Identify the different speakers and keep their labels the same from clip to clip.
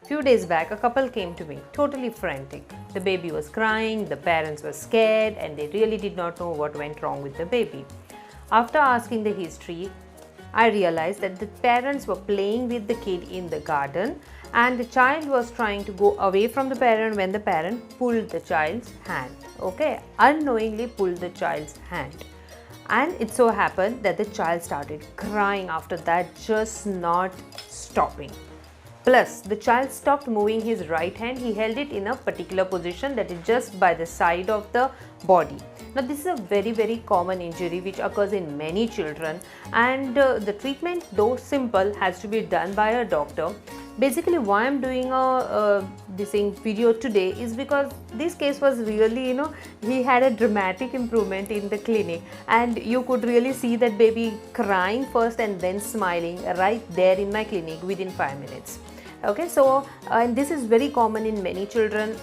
Speaker 1: Few days back, a couple came to me, totally frantic. The baby was crying, the parents were scared, and they really did not know what went wrong with the baby. After asking the history, I realized that the parents were playing with the kid in the garden, and the child was trying to go away from the parent when the parent pulled the child's hand. Okay, unknowingly pulled the child's hand. And it so happened that the child started crying after that, just not stopping. Plus, the child stopped moving his right hand. He held it in a particular position, that is just by the side of the body. Now, this is a very common injury which occurs in many children, and the treatment, though simple, has to be done by a doctor. Basically, why I'm doing this video today is because this case was really, he had a dramatic improvement in the clinic, and you could really see that baby crying first and then smiling right there in my clinic within 5 minutes. Okay, so and this is very common in many children.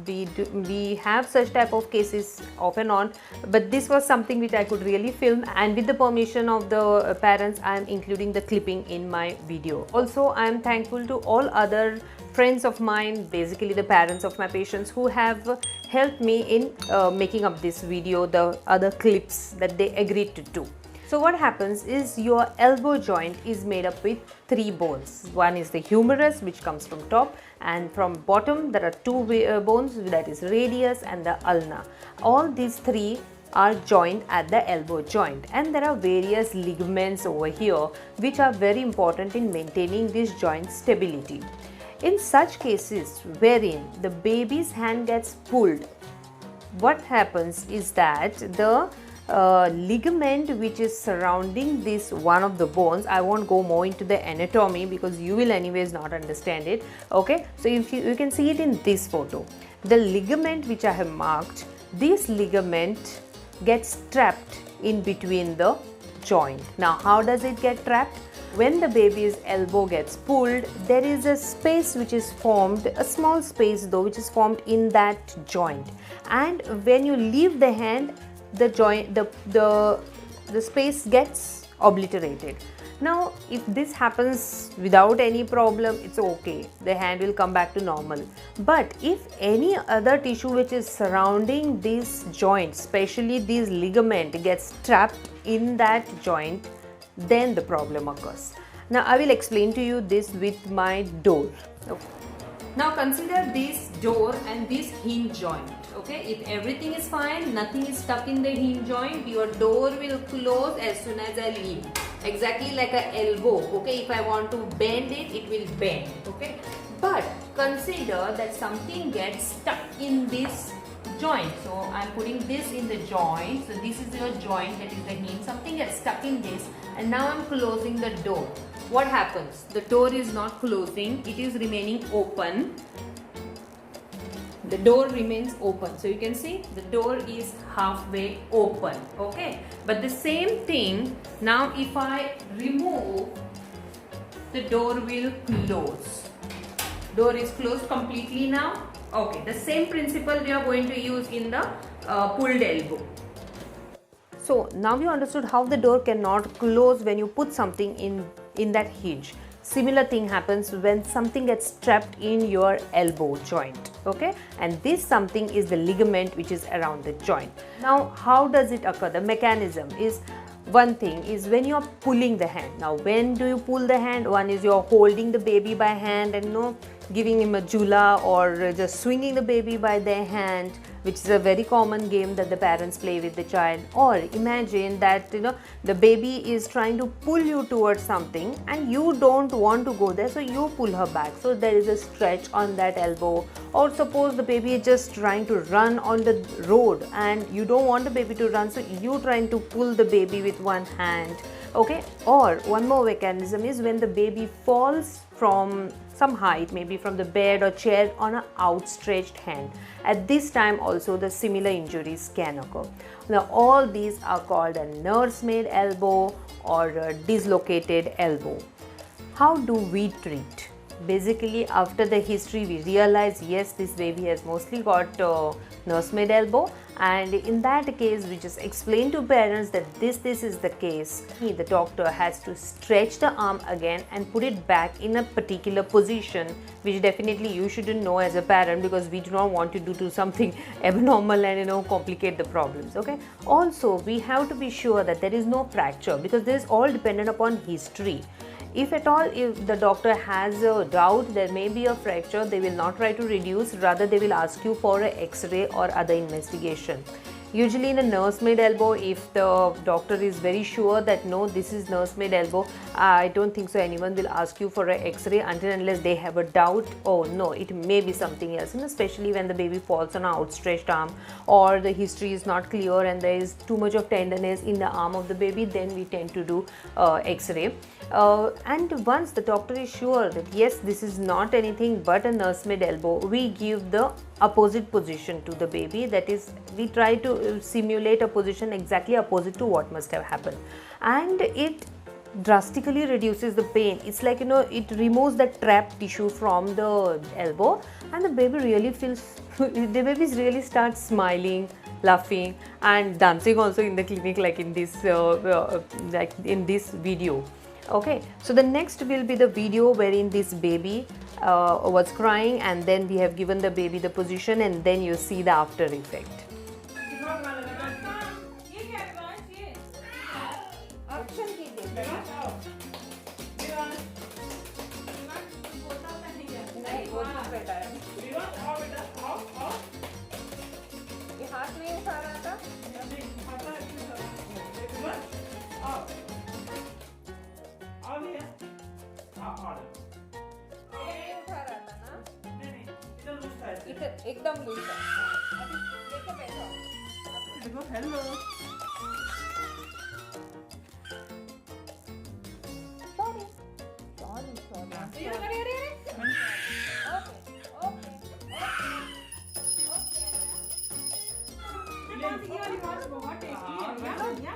Speaker 1: We have such type of cases off and on, but this was something which I could really film, and with the permission of the parents, I am including the clipping in my video. Also, I am thankful to all other friends of mine, basically the parents of my patients, who have helped me in making up this video, the other clips that they agreed to do. So what happens is, your elbow joint is made up with 3 bones. One is the humerus, which comes from top, and from bottom there are 2 bones, that is radius and the ulna. All these 3 are joined at the elbow joint, and there are various ligaments over here which are very important in maintaining this joint stability. In such cases wherein the baby's hand gets pulled, what happens is that the ligament which is surrounding this one of the bones, I won't go more into the anatomy because you will anyways not understand it. Okay, so if you can see it in this photo, the ligament which I have marked, this ligament gets trapped in between the joint. Now, how does it get trapped? When the baby's elbow gets pulled, there is a space which is formed, a small space though, which is formed in that joint, and when you leave the hand, the joint, the space gets obliterated. Now, if this happens without any problem, it's okay, the hand will come back to normal. But if any other tissue which is surrounding this joint, especially this ligament, gets trapped in that joint, then the problem occurs. Now, I will explain to you this with my door. Okay. Now, consider this door and this hinge joint. Okay, if everything is fine, nothing is stuck in the hinge joint, your door will close as soon as I leave. Exactly like an elbow. Okay, if I want to bend it, it will bend. Okay, but consider that something gets stuck in this joint. So I'm putting this in the joint. So this is your joint, that is the hinge. Something gets stuck in this, and now I'm closing the door. What happens? The door is not closing, it is remaining open. The door remains open. So you can see the door is halfway open. Okay, but the same thing, now if I remove, the door will close. Door is closed completely now. Okay, the same principle we are going to use in the pulled elbow. So now you understood how the door cannot close when you put something in that hinge. Similar thing happens when something gets trapped in your elbow joint. Okay, and this something is the ligament which is around the joint. Now, how does it occur? The mechanism is, one thing is when you are pulling the hand. Now, when do you pull the hand? One is you are holding the baby by hand and giving him a jula, or just swinging the baby by their hand, which is a very common game that the parents play with the child. Or imagine that the baby is trying to pull you towards something and you don't want to go there, so you pull her back, so there is a stretch on that elbow. Or suppose the baby is just trying to run on the road and you don't want the baby to run, so you trying to pull the baby with one hand. Okay, or one more mechanism is when the baby falls from some height, maybe from the bed or chair, on an outstretched hand. At this time also the similar injuries can occur. Now, all these are called a nursemaid elbow or a dislocated elbow. How do we treat? Basically, after the history, we realized yes, this baby has mostly got nursemaid elbow, and in that case, we just explained to parents that this is the case. The doctor has to stretch the arm again and put it back in a particular position, which definitely you shouldn't know as a parent, because we do not want to do something abnormal and complicate the problems. Okay. Also, we have to be sure that there is no fracture, because this is all dependent upon history. If at all, if the doctor has a doubt there may be a fracture, they will not try to reduce, rather they will ask you for an X-ray or other investigation. Usually in a nursemaid elbow, if the doctor is very sure that no, this is nursemaid elbow, I don't think so anyone will ask you for an X-ray until unless they have a doubt, oh no, it may be something else. And especially when the baby falls on an outstretched arm, or the history is not clear and there is too much of tenderness in the arm of the baby, then we tend to do X-ray. And once the doctor is sure that yes, this is not anything but a nursemaid elbow, we give the opposite position to the baby. That is, we try to simulate a position exactly opposite to what must have happened, and it drastically reduces the pain. It's like it removes the trapped tissue from the elbow, and the baby really feels the babies really start smiling, laughing and dancing also in the clinic, like in this video. Okay, so the next will be the video wherein this baby was crying, and then we have given the baby the position, and then you see the after effect.
Speaker 2: एकदम loose है। देखो बैठो। देखो hello. Sorry sorry sorry. अरे अरे अरे। Okay okay okay. ये वाली बात बहुत टेस्टी है या?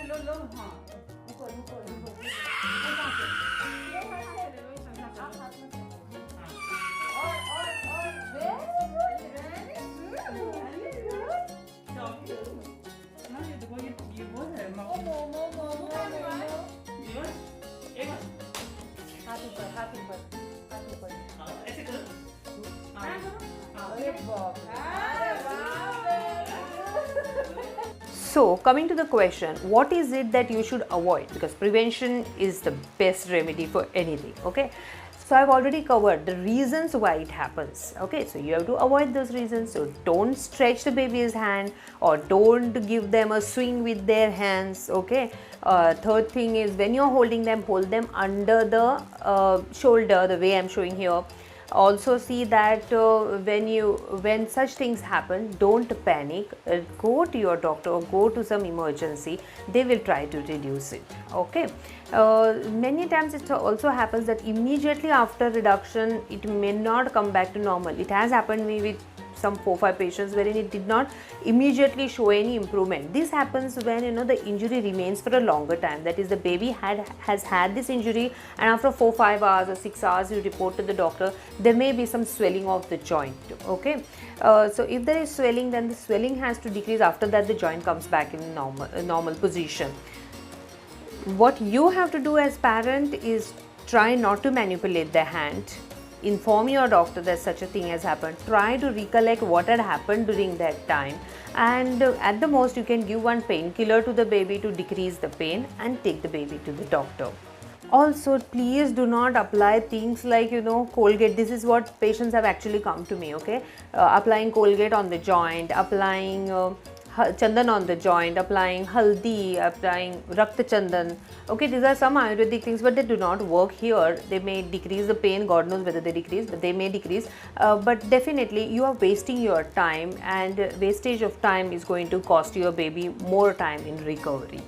Speaker 2: लो लो हाँ। रुको रुको रुको।
Speaker 1: So coming to the question, what is it that you should avoid? Because prevention is the best remedy for anything. Okay, so I've already covered the reasons why it happens. Okay, so you have to avoid those reasons. So don't stretch the baby's hand, or don't give them a swing with their hands. Okay, third thing is, when you're holding them, hold them under the shoulder, the way I'm showing here. Also see that when such things happen, don't panic. Go to your doctor or go to some emergency. They will try to reduce it. Okay, many times it also happens that immediately after reduction it may not come back to normal. It has happened to me with some 4-5 patients wherein it did not immediately show any improvement. This happens when the injury remains for a longer time. That is, the baby has had this injury, and after 4-5 hours or 6 hours you report to the doctor, there may be some swelling of the joint. Okay, so if there is swelling, then the swelling has to decrease. After that, the joint comes back in normal position. What you have to do as parent is try not to manipulate the hand. Inform your doctor that such a thing has happened. Try to recollect what had happened during that time, and at the most you can give one painkiller to the baby to decrease the pain and take the baby to the doctor. Also, please do not apply things like Colgate. This is what patients have actually come to me. Okay, applying Colgate on the joint, applying chandan on the joint, applying haldi, applying rakta chandan. Okay, these are some Ayurvedic things, but they do not work here. They may decrease the pain, God knows whether they decrease, but they may decrease. But definitely you are wasting your time, and wastage of time is going to cost your baby more time in recovery.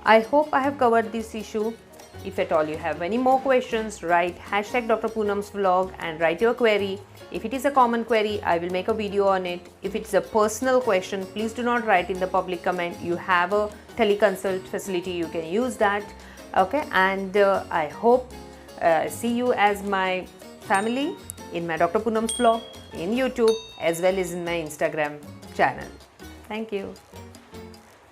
Speaker 1: I hope I have covered this issue. If at all you have any more questions, write #Dr. Poonam's vlog and write your query. If it is a common query, I will make a video on it. If it's a personal question, please do not write in the public comment. You have a teleconsult facility, you can use that. Okay, and I hope see you as my family in my Dr. Poonam's vlog in YouTube as well as in my Instagram channel. Thank you.